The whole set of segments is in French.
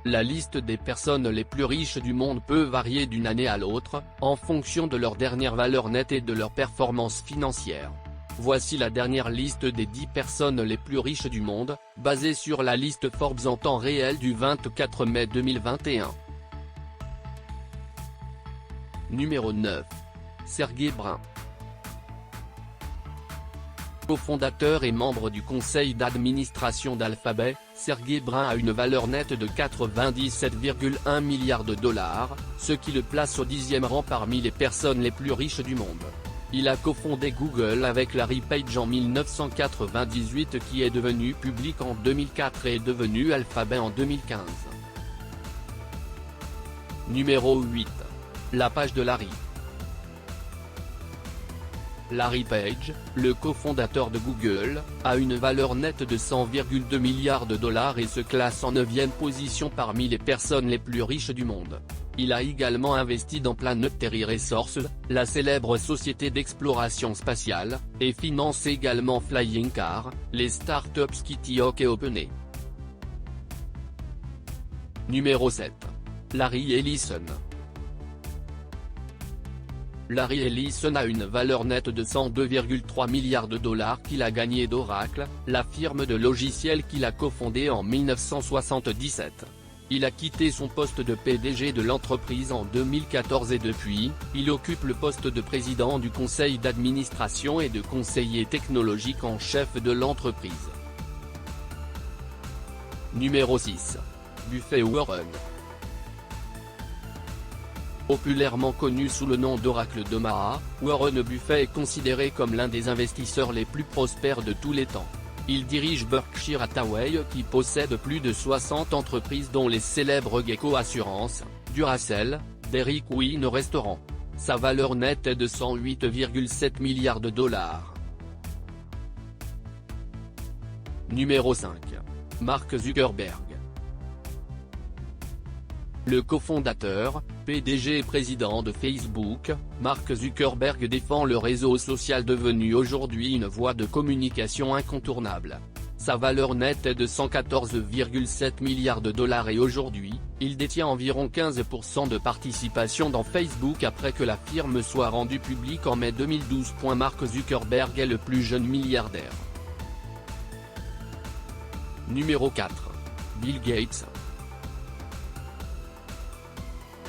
La liste des personnes les plus riches du monde peut varier d'une année à l'autre, en fonction de leur dernière valeur nette et de leur performance financière. Voici la dernière liste des 10 personnes les plus riches du monde, basée sur la liste Forbes en temps réel du 24 mai 2021. Numéro 9. Sergey Brin. Cofondateur et membre du conseil d'administration d'Alphabet, Sergey Brin a une valeur nette de 97,1 milliards de dollars, ce qui le place au 10e rang parmi les personnes les plus riches du monde. Il a cofondé Google avec Larry Page en 1998 qui est devenu public en 2004 et est devenu Alphabet en 2015. Numéro 8. La page de Larry. Larry Page, le cofondateur de Google, a une valeur nette de 100,2 milliards de dollars et se classe en 9e position parmi les personnes les plus riches du monde. Il a également investi dans Planetary Resources, la célèbre société d'exploration spatiale, et finance également Flying Car, les startups Kittyhawk et OpenAI. Numéro 7. Larry Ellison. Larry Ellison a une valeur nette de 102,3 milliards de dollars qu'il a gagné d'Oracle, la firme de logiciels qu'il a cofondée en 1977. Il a quitté son poste de PDG de l'entreprise en 2014 et depuis, il occupe le poste de président du conseil d'administration et de conseiller technologique en chef de l'entreprise. Numéro 6. Buffett Warren. Populairement connu sous le nom d'Oracle d'Omaha, Warren Buffett est considéré comme l'un des investisseurs les plus prospères de tous les temps. Il dirige Berkshire Hathaway qui possède plus de 60 entreprises dont les célèbres Geico Assurance, Duracell, Dairy Queen Restaurant. Sa valeur nette est de 108,7 milliards de dollars. Numéro 5. Mark Zuckerberg. Le cofondateur, PDG et président de Facebook, Mark Zuckerberg défend le réseau social devenu aujourd'hui une voie de communication incontournable. Sa valeur nette est de 114,7 milliards de dollars et aujourd'hui, il détient environ 15% de participation dans Facebook après que la firme soit rendue publique en mai 2012. Mark Zuckerberg est le plus jeune milliardaire. Numéro 4. Bill Gates.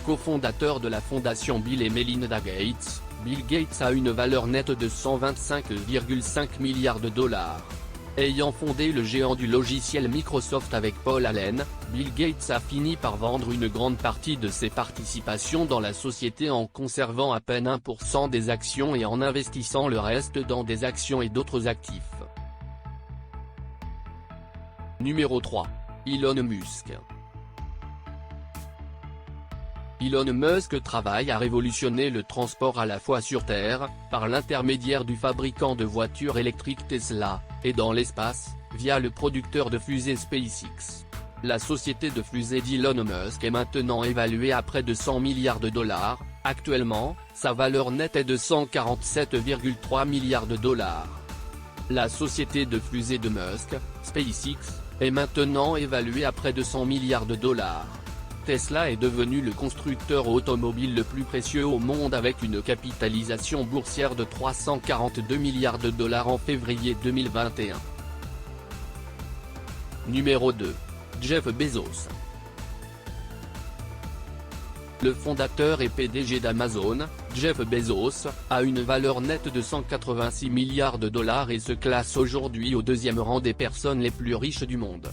Cofondateur de la fondation Bill et Melinda Gates, Bill Gates a une valeur nette de 125,5 milliards de dollars. Ayant fondé le géant du logiciel Microsoft avec Paul Allen, Bill Gates a fini par vendre une grande partie de ses participations dans la société en conservant à peine 1% des actions et en investissant le reste dans des actions et d'autres actifs. Numéro 3. Elon Musk. Elon Musk travaille à révolutionner le transport à la fois sur Terre, par l'intermédiaire du fabricant de voitures électriques Tesla, et dans l'espace, via le producteur de fusées SpaceX. La société de fusées d'Elon Musk est maintenant évaluée à près de 100 milliards de dollars, actuellement, sa valeur nette est de 147,3 milliards de dollars. La société de fusées de Musk, SpaceX, est maintenant évaluée à près de 100 milliards de dollars. Tesla est devenu le constructeur automobile le plus précieux au monde avec une capitalisation boursière de 342 milliards de dollars en février 2021. Numéro 2. Jeff Bezos. Le fondateur et PDG d'Amazon, Jeff Bezos, a une valeur nette de 186 milliards de dollars et se classe aujourd'hui au 2e rang des personnes les plus riches du monde.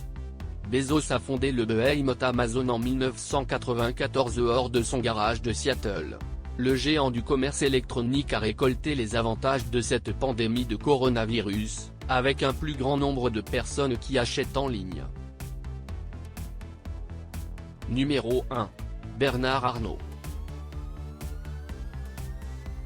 Bezos a fondé le behemoth Amazon en 1994 hors de son garage de Seattle. Le géant du commerce électronique a récolté les avantages de cette pandémie de coronavirus, avec un plus grand nombre de personnes qui achètent en ligne. Numéro 1. Bernard Arnault.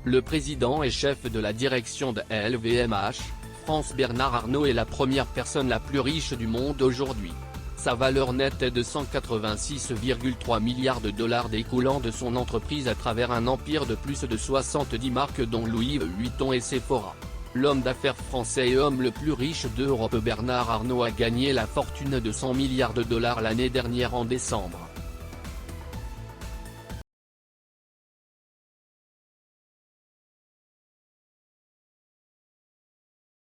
Le président et chef de la direction de LVMH, France Bernard Arnault est la première personne la plus riche du monde aujourd'hui. Sa valeur nette est de 186,3 milliards de dollars découlant de son entreprise à travers un empire de plus de 70 marques dont Louis Vuitton et Sephora. L'homme d'affaires français et homme le plus riche d'Europe Bernard Arnault a gagné la fortune de 100 milliards de dollars l'année dernière en décembre.